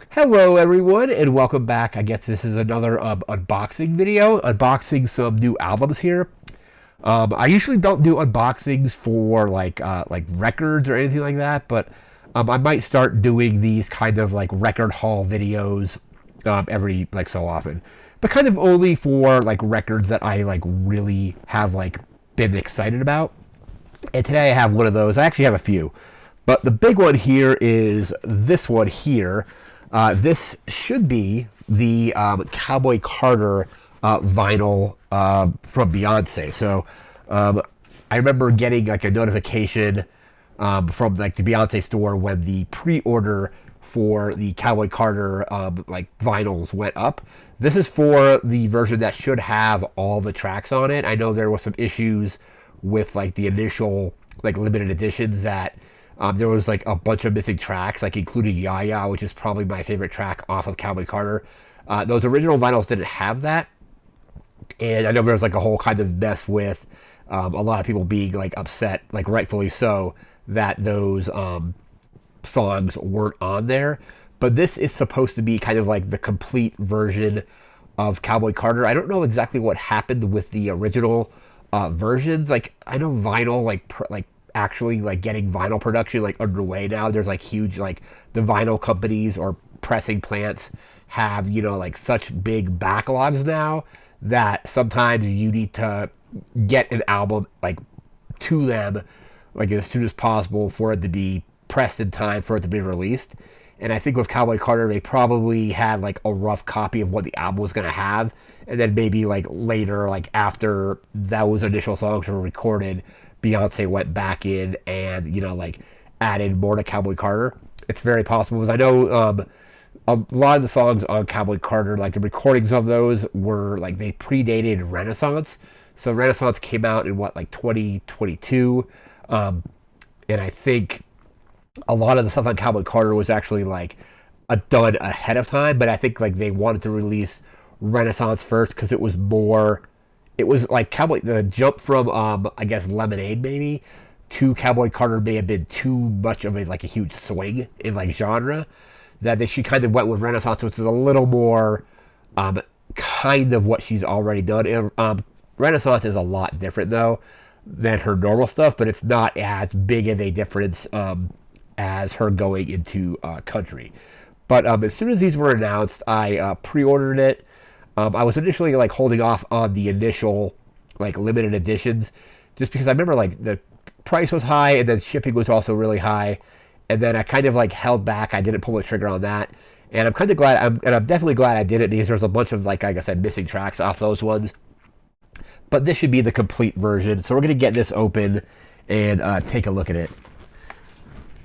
Hello everyone and welcome back. I guess this is another unboxing video, unboxing some new albums here. I usually don't do unboxings for like records or anything like that, but I might start doing these kind of like record haul videos every like so often. But kind of only for like records that I like really have like been excited about. And today I have one of those. I actually have a few. But the big one here is this one here. This should be the Cowboy Carter vinyl from Beyonce. So I remember getting like a notification from like the Beyonce store when the pre-order for the Cowboy Carter like vinyls went up. This is for the version that should have all the tracks on it. I know there were some issues with like the initial like limited editions that there was like a bunch of missing tracks, like including Ya Ya, which is probably my favorite track off of Cowboy Carter. Those original vinyls didn't have that, and I know there was like a whole kind of mess with a lot of people being like upset, like rightfully so, that those songs weren't on there. But this is supposed to be kind of like the complete version of Cowboy Carter. I don't know exactly what happened with the original versions. Like I know vinyl, like actually like getting vinyl production like underway now. There's like huge like the vinyl companies or pressing plants have like such big backlogs now that sometimes you need to get an album like to them like as soon as possible for it to be pressed in time for it to be released. And I think with Cowboy Carter, they probably had like a rough copy of what the album was going to have. And then maybe like later, like after those initial songs were recorded, Beyonce went back in and, like added more to Cowboy Carter. It's very possible because I know a lot of the songs on Cowboy Carter, like the recordings of those were like they predated Renaissance. So Renaissance came out in what, like 2022. And I think a lot of the stuff on Cowboy Carter was actually like done ahead of time, but I think like they wanted to release Renaissance first because it was more. It was like Cowboy. The jump from I guess Lemonade maybe to Cowboy Carter may have been too much of a like a huge swing in like genre that they she kind of went with Renaissance, which is a little more kind of what she's already done. Renaissance is a lot different though than her normal stuff, but it's not as big of a difference as her going into country. But as soon as these were announced, I pre-ordered it. I was initially like holding off on the initial like limited editions, just because I remember like the price was high and then shipping was also really high, and then I kind of like held back. I didn't pull the trigger on that, and I'm kind of glad. I'm definitely glad I did it because there's a bunch of like I said missing tracks off those ones. But this should be the complete version, so we're gonna get this open and take a look at it.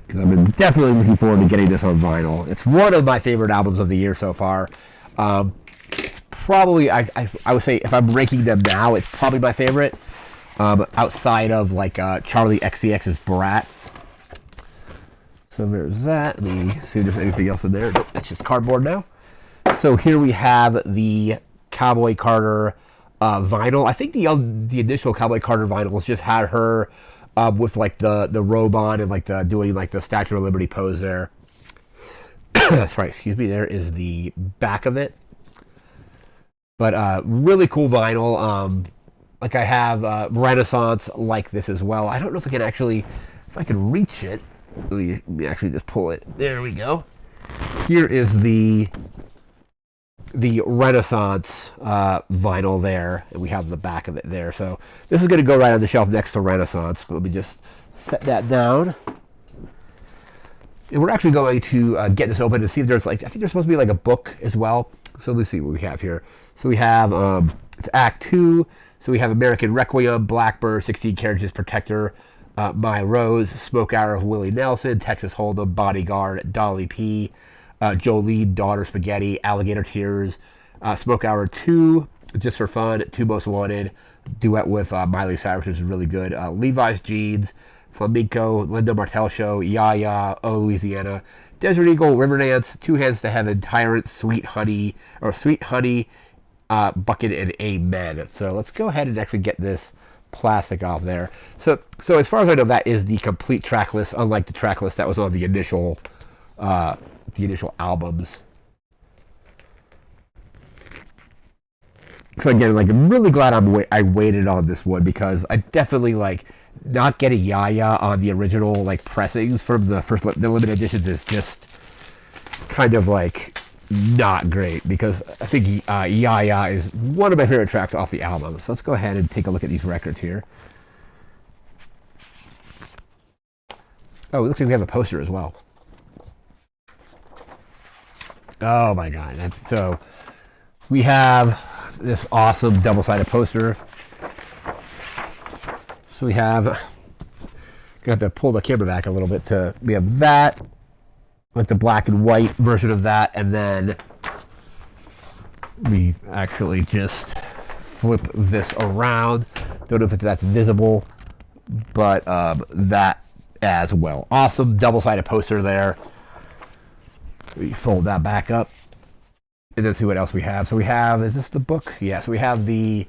Because I've been definitely looking forward to getting this on vinyl. It's one of my favorite albums of the year so far. It's probably, I would say, if I'm ranking them now, it's probably my favorite. Outside of like Charlie XCX's Brat. So there's that. Let me see if there's anything else in there. Nope, that's just cardboard now. So here we have the Cowboy Carter vinyl. I think the initial Cowboy Carter vinyls just had her with like the robe on and like the doing like the Statue of Liberty pose there. That's right. Excuse me. There is the back of it. But really cool vinyl. Like I have Renaissance like this as well. I don't know if I can actually, if I can reach it. Let me actually just pull it. There we go. Here is the Renaissance vinyl there, and we have the back of it there. So this is going to go right on the shelf next to Renaissance. Let me just set that down. And we're actually going to get this open and see if there's like, I think there's supposed to be like a book as well. So let's see what we have here. So we have, it's Act 2. So we have American Requiem, Blackbird, 16 Carriages, Protector, My Rose, Smoke Hour of Willie Nelson, Texas Hold'em, Bodyguard, Dolly P, Jolene, Daughter Spaghetti, Alligator Tears, Smoke Hour 2, Just for Fun, Two Most Wanted, duet with Miley Cyrus, which is really good, Levi's Jeans, Flamenco, Linda Martell Show, Ya Ya, Oh Louisiana, Desert Eagle, Riverdance, Two Hands to Heaven, Tyrant, Sweet Honey, Bucket, and Amen. So let's go ahead and actually get this plastic off there. So as far as I know, that is the complete track list, unlike the track list that was on the initial the initial albums. So again, like, I'm really glad I waited on this one, because I definitely, like, not getting Yaya on the original, like, pressings from the the limited editions is just kind of, like, not great, because I think Yaya is one of my favorite tracks off the album. So let's go ahead and take a look at these records here. Oh, it looks like we have a poster as well. Oh my god. So we have this awesome double-sided poster. So we have, gonna have to pull the camera back a little bit we have that, with the black and white version of that, and then we actually just flip this around. Don't know if that's visible, but that as well. Awesome double-sided poster there. We fold that back up, and then see what else we have. So we have, is this the book? Yeah, so we have the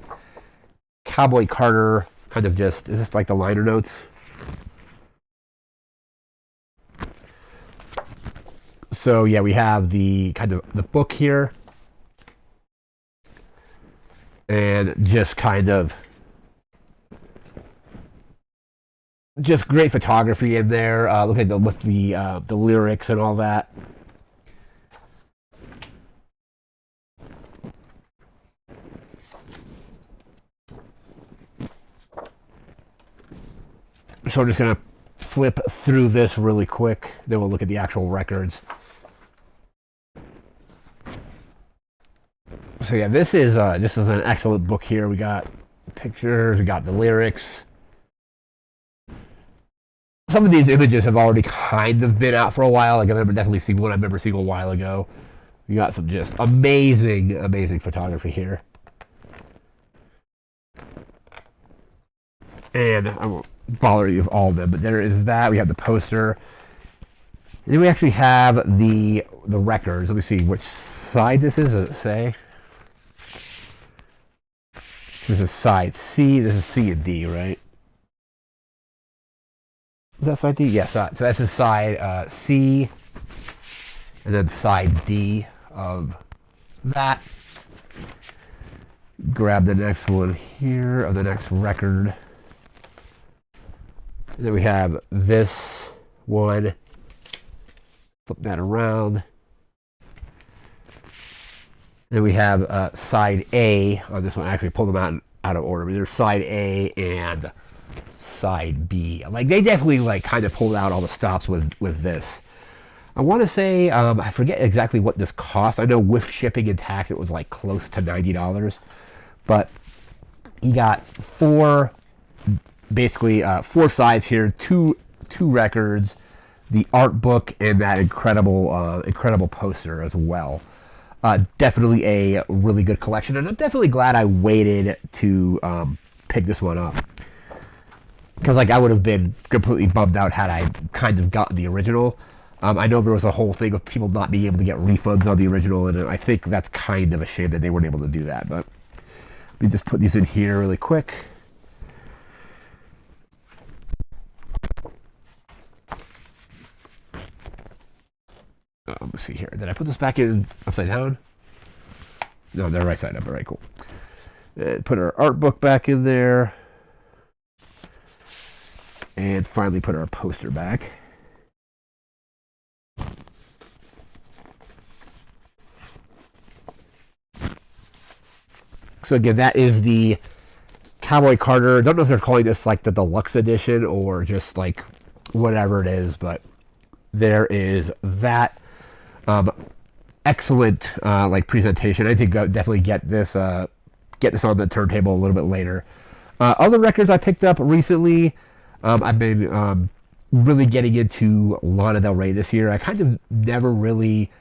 Cowboy Carter, kind of just, is this like the liner notes? So yeah, we have the kind of the book here, and just kind of just great photography in there. Look at with the lyrics and all that. So I'm just gonna flip through this really quick. Then we'll look at the actual records. So yeah, this is an excellent book here. We got pictures, we got the lyrics. Some of these images have already kind of been out for a while. Like, I remember definitely seeing one I remember seeing a while ago. We got some just amazing, amazing photography here. And I won't bother you with all of them, but there is that. We have the poster. And then we actually have the records. Let me see which side this is. Does it say? This is side C. This is C and D, right? Is that side D? Yes. So that's the side C, and then side D of that. Grab the next one here, of the next record. And then we have this one. Flip that around. Then we have side A on this one. I actually pulled them out of order. But there's side A and side B. Like, they definitely, like, kind of pulled out all the stops with this. I want to say, I forget exactly what this cost. I know with shipping and tax it was like close to $90. But you got basically four sides here, two records, the art book, and that incredible poster as well. Definitely a really good collection, and I'm definitely glad I waited to pick this one up, because, like, I would have been completely bummed out had I kind of gotten the original. I know there was a whole thing of people not being able to get refunds on the original, and I think that's kind of a shame that they weren't able to do that. But let me just put these in here really quick. Let's see here. Did I put this back in upside down? No, they're right side up. All right, cool. And put our art book back in there. And finally put our poster back. So again, that is the Cowboy Carter. I don't know if they're calling this like the deluxe edition or just like whatever it is, but there is that. Excellent like presentation. I think I'll definitely get this on the turntable a little bit later. Other records I picked up recently. I've been really getting into Lana Del Rey this year. I kind of never really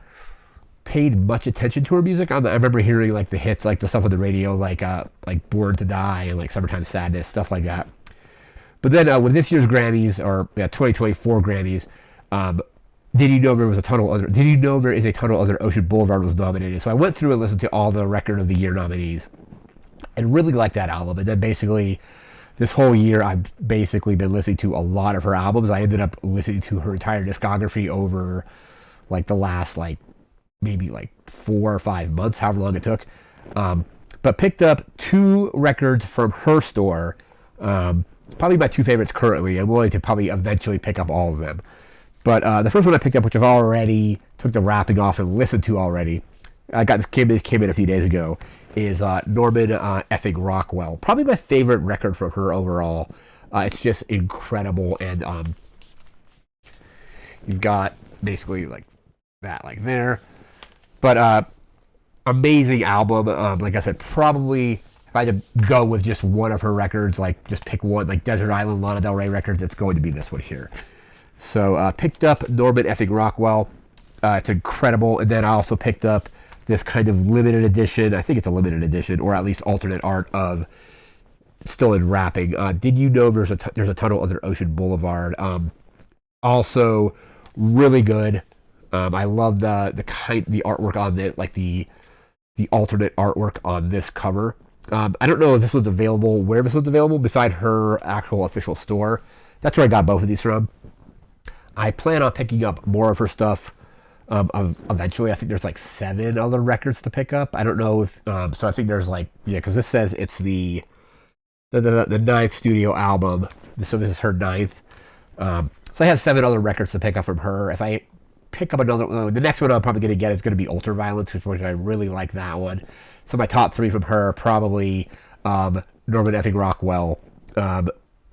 paid much attention to her music. I remember hearing like the hits, like the stuff on the radio, like Born to Die and like Summertime Sadness, stuff like that. But then with this year's Grammys, or 2024 Grammys, Did you know there is a Tunnel Under Ocean Blvd was nominated? So I went through and listened to all the Record of the Year nominees, and really liked that album. And then basically, this whole year, I've basically been listening to a lot of her albums. I ended up listening to her entire discography over like the last like maybe like 4 or 5 months, however long it took. But picked up 2 records from her store. Probably my 2 favorites currently. I'm willing to probably eventually pick up all of them. But the first one I picked up, which I've already took the wrapping off and listened to already, I got this came in a few days ago, is Norman effing Rockwell. Probably my favorite record from her overall. It's just incredible, and you've got basically like that, like there. But amazing album. Like I said, probably if I had to go with just one of her records, like just pick one, like Desert Island, Lana Del Rey records, it's going to be this one here. So picked up Norman effing Rockwell. It's incredible. And then I also picked up this kind of limited edition, I think it's a limited edition, or at least alternate art of, still in wrapping. Did you know there's a Tunnel Under Ocean Blvd? Also really good. I love the artwork on it, like the alternate artwork on this cover. I don't know if this was available, where this was available, beside her actual official store. That's where I got both of these from. I plan on picking up more of her stuff eventually. I think there's like 7 other records to pick up. I don't know if, so I think there's like, yeah, because this says it's the 9th studio album. So this is her 9th. So I have 7 other records to pick up from her. If I pick up another, the next one I'm probably going to get is going to be Ultraviolence, which I really like that one. So my top 3 from her are probably Norman effing Rockwell,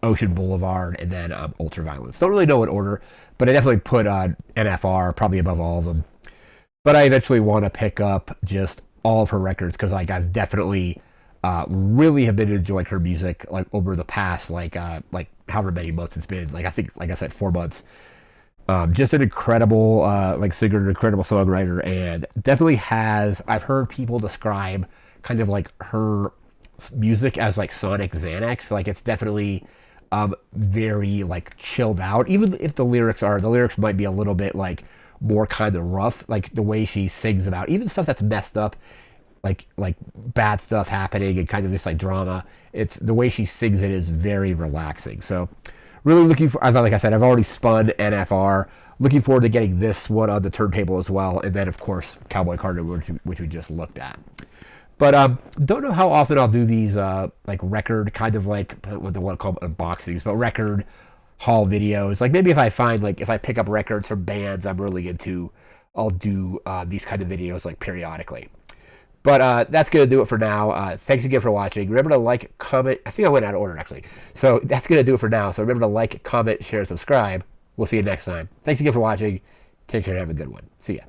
Ocean Blvd, and then Ultraviolence. Don't really know what order, but I definitely put NFR probably above all of them. But I eventually want to pick up just all of her records, because like I've definitely really have been enjoying her music like over the past like however many months it's been. Like I think, like I said, 4 months. Just an incredible like singer, an incredible songwriter, and definitely has, I've heard people describe kind of like her music as like Sonic Xanax. Like it's definitely very like chilled out, even if the lyrics might be a little bit like more kind of rough, like the way she sings about even stuff that's messed up, like bad stuff happening and kind of this like drama. It's the way she sings it is very relaxing. So really looking for, like I said, I've already spun NFR. Looking forward to getting this one on the turntable as well, and then of course Cowboy Carter, which we just looked at. But don't know how often I'll do these like record, kind of like what they want to call unboxings, but record haul videos. Like maybe if I find, like if I pick up records from bands I'm really into, I'll do these kind of videos like periodically. But that's going to do it for now. Thanks again for watching. Remember to like, comment. I think I went out of order, actually. So that's going to do it for now. So remember to like, comment, share, subscribe. We'll see you next time. Thanks again for watching. Take care and have a good one. See ya.